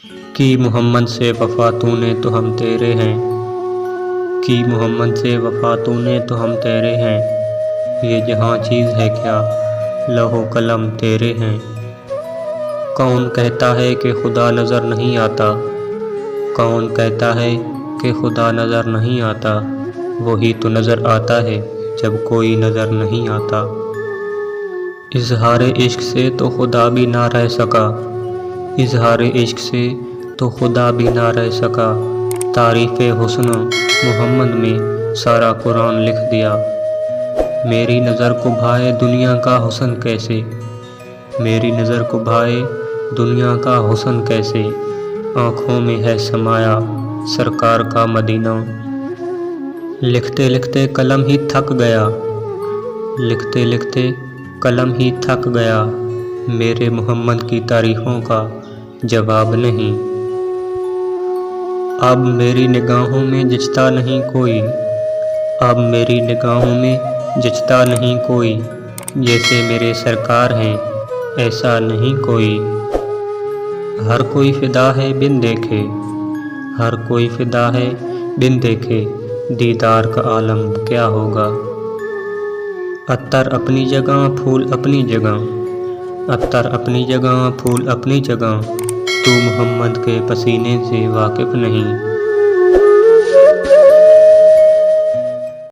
کی محمد سے وفا تو نے تو ہم تیرے ہیں، کی محمد سے وفا تو نے تو ہم تیرے ہیں، یہ جہاں چیز ہے کیا لوح و قلم تیرے ہیں۔ کون کہتا ہے کہ خدا نظر نہیں آتا، کون کہتا ہے کہ خدا نظر نہیں آتا، وہی تو نظر آتا ہے جب کوئی نظر نہیں آتا۔ اظہار عشق سے تو خدا بھی نہ رہ سکا، اظہار عشق سے تو خدا بھی نہ رہ سکا، تعریف حسن محمد میں سارا قرآن لکھ دیا۔ میری نظر کو بھائے دنیا کا حسن کیسے، میری نظر کو بھائے دنیا کا حسن کیسے، آنکھوں میں ہے سمایا سرکار کا مدینہ۔ لکھتے لکھتے قلم ہی تھک گیا، لکھتے لکھتے قلم ہی تھک گیا، میرے محمد کی تعریفوں کا جواب نہیں۔ اب میری نگاہوں میں جچتا نہیں کوئی، اب میری نگاہوں میں جچتا نہیں کوئی، جیسے میرے سرکار ہیں ایسا نہیں کوئی۔ ہر کوئی فدا ہے بن دیکھے، ہر کوئی فدا ہے بن دیکھے، دیدار کا عالم کیا ہوگا۔ عطر اپنی جگہ پھول اپنی جگہ، عطر اپنی جگہ پھول اپنی جگہ، تو محمد کے پسینے سے واقف نہیں۔